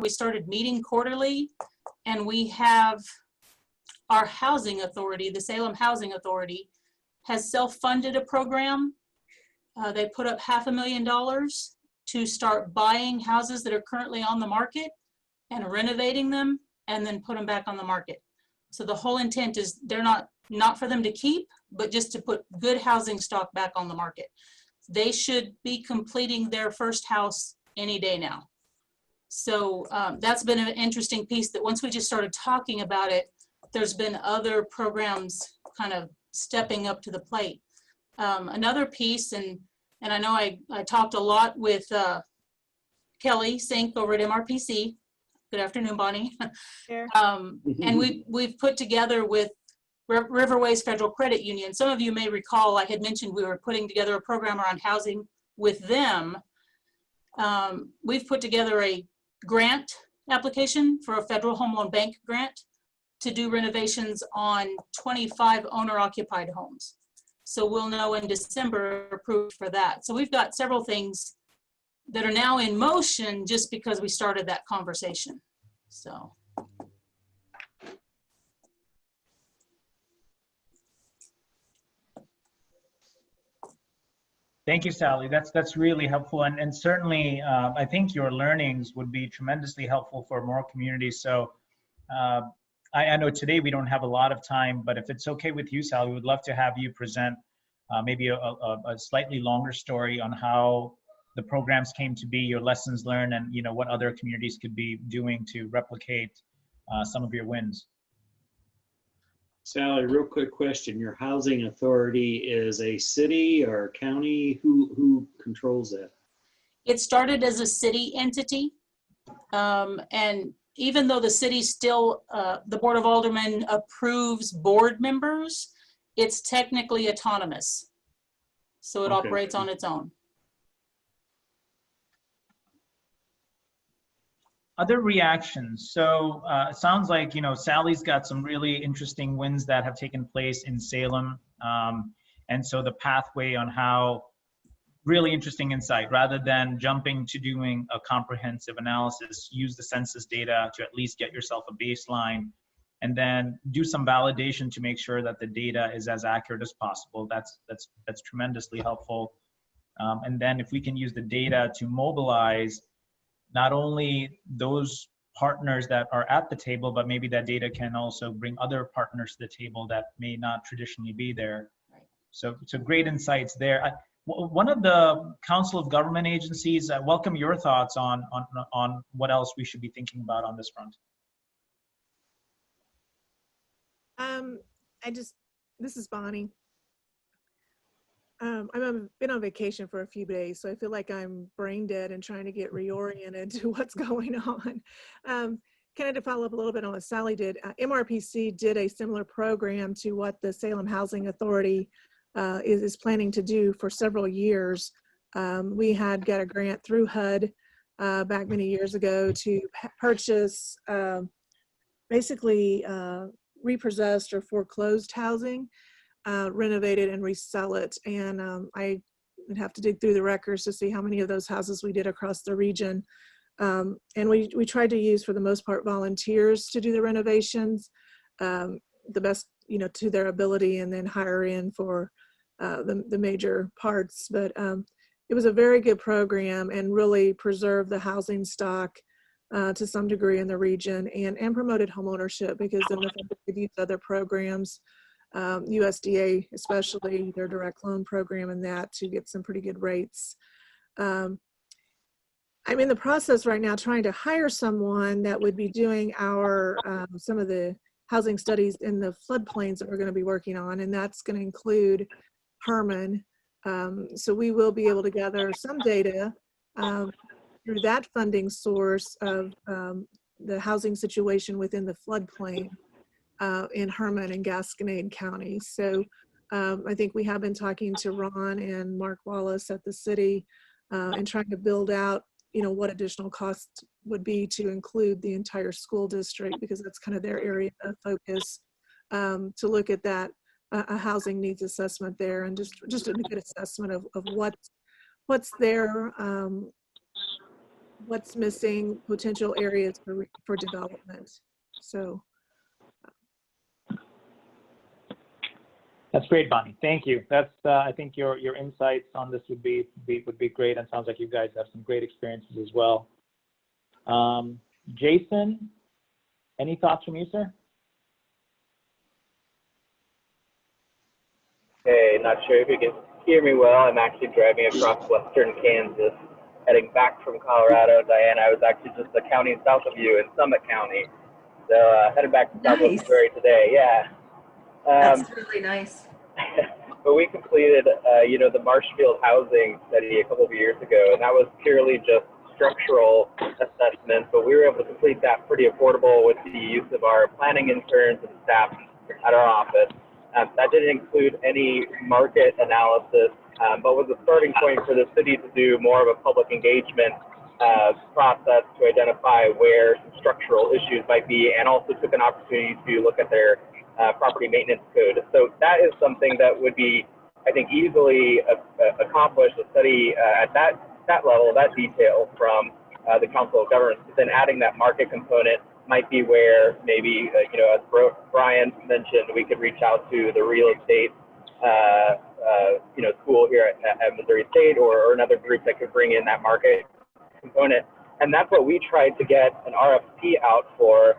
we started meeting quarterly, and we have our housing authority, the Salem Housing Authority, has self-funded a program. They put up $500,000 to start buying houses that are currently on the market and renovating them and then put them back on the market. So the whole intent is they're not for them to keep, but just to put good housing stock back on the market. They should be completing their first house any day now. So that's been an interesting piece, that once we just started talking about it, there's been other programs kind of stepping up to the plate. Another piece, and I know I talked a lot with Kelly Sink over at MRPC. Good afternoon, Bonnie. Sure. And we've put together with Riverways Federal Credit Union. Some of you may recall I had mentioned we were putting together a program around housing with them. We've put together a grant application for a federal home loan bank grant to do renovations on 25 owner-occupied homes. So we'll know in December approved for that. So we've got several things that are now in motion just because we started that conversation. So. Thank you, Sally. That's really helpful, and certainly I think your learnings would be tremendously helpful for more communities. So I know today we don't have a lot of time, but if it's okay with you, Sally, we would love to have you present maybe a slightly longer story on how the programs came to be, your lessons learned, and what other communities could be doing to replicate some of your wins. Sally, real quick question. Your housing authority is a city or county? Who controls that? It started as a city entity. And even though the city still, the Board of Aldermen approves board members, it's technically autonomous. So it operates on its own. Other reactions. So it sounds like, Sally's got some really interesting wins that have taken place in Salem. And so the pathway on how, really interesting insight, rather than jumping to doing a comprehensive analysis, use the census data to at least get yourself a baseline, and then do some validation to make sure that the data is as accurate as possible. That's tremendously helpful. And then if we can use the data to mobilize not only those partners that are at the table, but maybe that data can also bring other partners to the table that may not traditionally be there. So great insights there. One of the Council of Government agencies, welcome your thoughts on what else we should be thinking about on this front. This is Bonnie. I've been on vacation for a few days, so I feel like I'm brain dead and trying to get reoriented to what's going on. Kind of follow up a little bit on what Sally did. MRPC did a similar program to what the Salem Housing Authority is planning to do for several years. We had got a grant through HUD back many years ago to purchase basically repossessed or foreclosed housing, renovate it and resell it. And I would have to dig through the records to see how many of those houses we did across the region. And we tried to use, for the most part, volunteers to do the renovations, the best, to their ability, and then hire in for the major parts. But it was a very good program and really preserved the housing stock to some degree in the region, and promoted homeownership, because then we've used other programs, USDA especially, their direct loan program, and that to get some pretty good rates. I'm in the process right now trying to hire someone that would be doing our some of the housing studies in the floodplains that we're going to be working on, and that's going to include Herman. So we will be able to gather some data through that funding source of the housing situation within the floodplain in Herman and Gasconade County. So I think we have been talking to Ron and Mark Wallace at the city and trying to build out, what additional costs would be to include the entire school district, because that's kind of their area of focus, to look at that, a housing needs assessment there, and just a good assessment of what's there what's missing, potential areas for development. So That's great, Bonnie. Thank you. That's I think your insights on this would be great, and sounds like you guys have some great experiences as well. Jason, any thoughts from you, sir? Hey, not sure if you can hear me well. I'm actually driving across western Kansas, heading back from Colorado. Diana, I was actually just a county south of you in Summit County. So headed back to Southwest Nice. Missouri today. Yeah. That's really nice. But we completed, the Marshfield housing study a couple of years ago, and that was purely just structural assessment. But we were able to complete that pretty affordable with the use of our planning interns and staff at our office. That didn't include any market analysis, but was a starting point for the city to do more of a public engagement process to identify where some structural issues might be, and also took an opportunity to look at their property maintenance code. So that is something that would be, I think, easily accomplished, a study at that level, that detail from the Council of Governments. But then adding that market component might be where maybe, as Brian mentioned, we could reach out to the real estate, school here at Missouri State, or another group that could bring in that market component. And that's what we tried to get an RFP out for,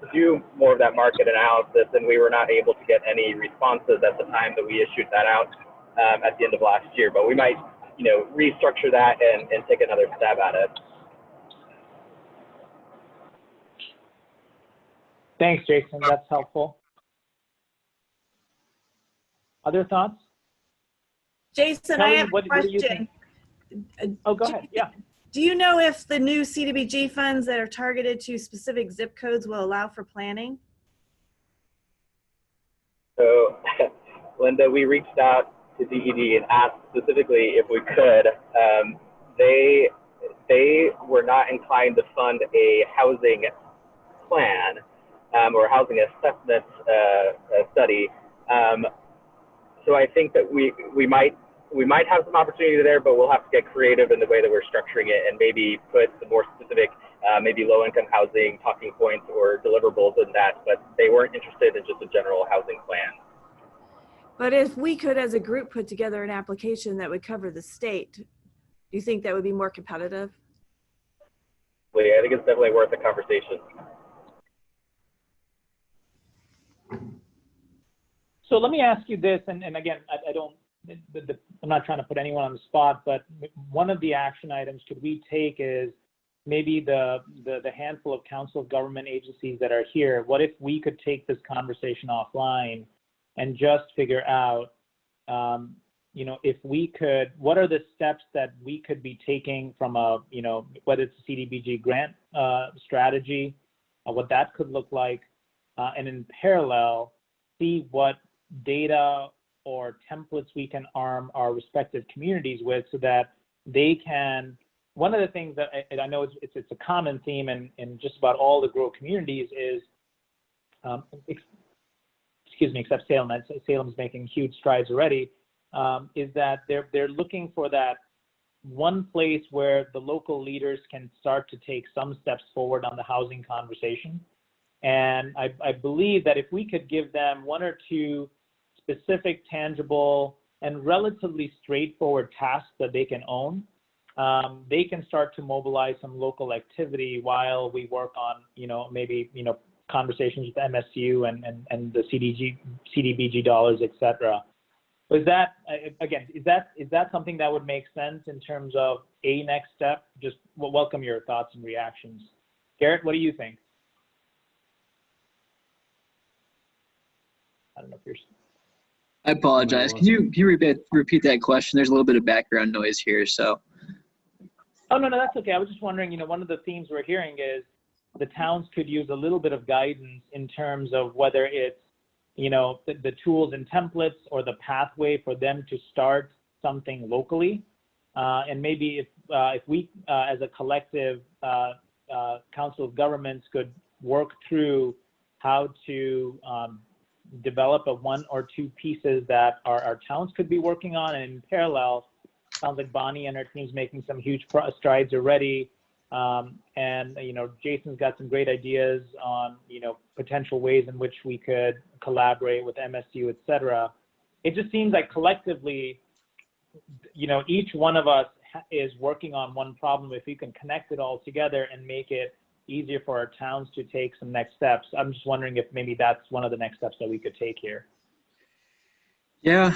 to do more of that market analysis, and we were not able to get any responses at the time that we issued that out at the end of last year. But we might, restructure that and take another stab at it. Thanks, Jason. That's helpful. Other thoughts? Jason, Kelly, I have a what do you question. think? Oh, go ahead. Yeah. Do you know if the new CDBG funds that are targeted to specific zip codes will allow for planning? So, Linda, we reached out to DED and asked specifically if we could. They were not inclined to fund a housing plan or housing assessment study. So I think that we might have some opportunity there, but we'll have to get creative in the way that we're structuring it, and maybe put some more specific, maybe low-income housing talking points or deliverables in that. But they weren't interested in just a general housing plan. But if we could, as a group, put together an application that would cover the state, do you think that would be more competitive? I think it's definitely worth a conversation. So let me ask you this, and again, I'm not trying to put anyone on the spot, but one of the action items could we take is maybe the handful of Council of Government agencies that are here. What if we could take this conversation offline and just figure out, if we could, what are the steps that we could be taking from a, whether it's a CDBG grant strategy, what that could look like, and in parallel, see what data or templates we can arm our respective communities with, so that they can. One of the things that I know it's a common theme in just about all the grow communities is, except Salem. Salem's making huge strides already. Is that they're looking for that one place where the local leaders can start to take some steps forward on the housing conversation. And I believe that if we could give them one or two specific, tangible, and relatively straightforward tasks that they can own, they can start to mobilize some local activity while we work on, maybe, conversations with MSU and the CDBG dollars, et cetera. Is that, again, is that something that would make sense in terms of a next step? Just welcome your thoughts and reactions. Garrett, what do you think? I don't know if you're. I apologize. Can you repeat that question? There's a little bit of background noise here, so. Oh, no, that's okay. I was just wondering, one of the themes we're hearing is the towns could use a little bit of guidance in terms of whether it's, the tools and templates or the pathway for them to start something locally. And maybe if we, as a collective Council of Governments, could work through how to develop one or two pieces that our towns could be working on, and in parallel, Sounds like Bonnie and her team's making some huge strides already. And, you know, Jason's got some great ideas on, you know, potential ways in which we could collaborate with MSU, et cetera. It just seems like collectively, you know, each one of us is working on one problem. If we can connect it all together and make it easier for our towns to take some next steps, I'm just wondering if maybe that's one of the next steps that we could take here. Yeah,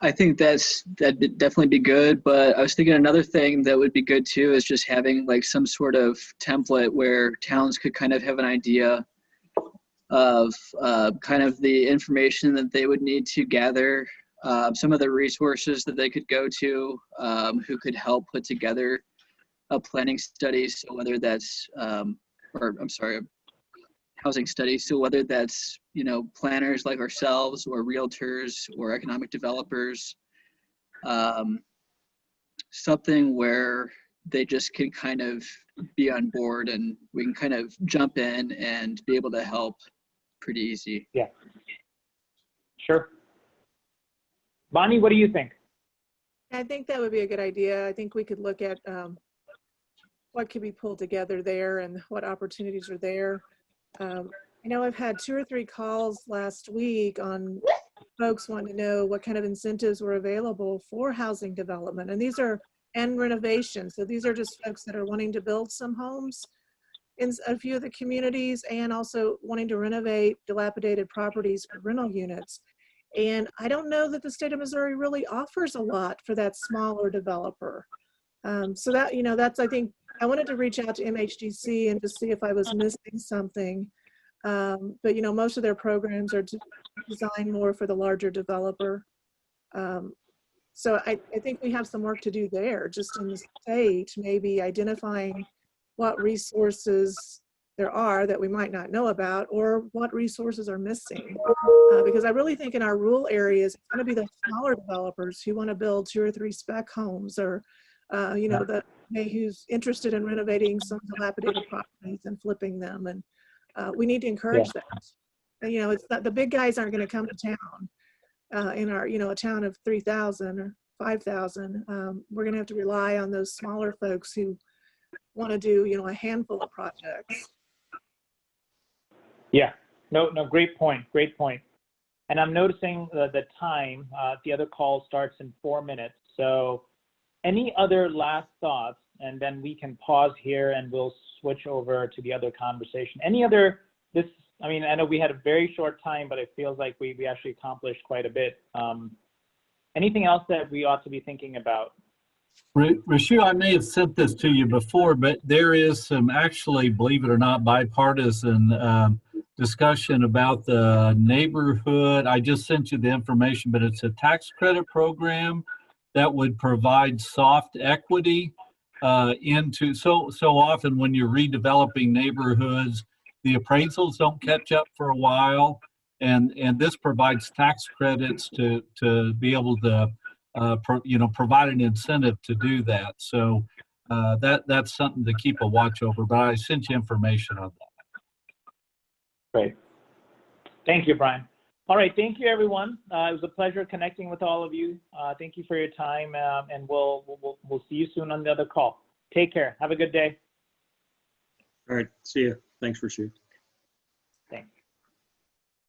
I think that'd definitely be good, but I was thinking another thing that would be good too is just having like some sort of template where towns could kind of have an idea of kind of the information that they would need to gather, some of the resources that they could go to, who could help put together a planning study. So whether that's, housing study. So whether that's, you know, planners like ourselves or realtors or economic developers, something where they just can kind of be on board and we can kind of jump in and be able to help pretty easy. Yeah. Sure. Bonnie, what do you think? I think that would be a good idea. I think we could look at what could be pulled together there and what opportunities are there. I know I've had 2 or 3 calls last week on folks wanting to know what kind of incentives were available for housing development. And renovation. So these are just folks that are wanting to build some homes in a few of the communities and also wanting to renovate dilapidated properties for rental units. And I don't know that the state of Missouri really offers a lot for that smaller developer. So that, you know, that's, I think, I wanted to reach out to MHDC and to see if I was missing something. But, you know, most of their programs are designed more for the larger developer. So I think we have some work to do there, just in the state, maybe identifying what resources there are that we might not know about or what resources are missing. Because I really think in our rural areas, it's going to be the smaller developers who want to build 2 or 3 spec homes or, you know, who's interested in renovating some dilapidated properties and flipping them. And we need to encourage that. And, you know, it's not, the big guys aren't going to come to town. In our, you know, a town of 3,000 or 5,000, we're going to have to rely on those smaller folks who want to do, you know, a handful of projects. Yeah, no, great point, great point. And I'm noticing the time, the other call starts in 4 minutes. So any other last thoughts, and then we can pause here and we'll switch over to the other conversation. Any other, I mean, I know we had a very short time, but it feels like we actually accomplished quite a bit. Anything else that we ought to be thinking about? Rashu, I may have sent this to you before, but there is some actually, believe it or not, bipartisan discussion about the neighborhood. I just sent you the information, but it's a tax credit program that would provide soft equity into, so often when you're redeveloping neighborhoods, the appraisals don't catch up for a while, and this provides tax credits to be able to provide an incentive to do that. So that's something to keep a watch over. But I sent you information on that. Great. Thank you, Brian. All right, thank you, everyone. It was a pleasure connecting with all of you. Thank you for your time, and we'll see you soon on the other call. Take care. Have a good day. All right. See you. Thanks for sharing.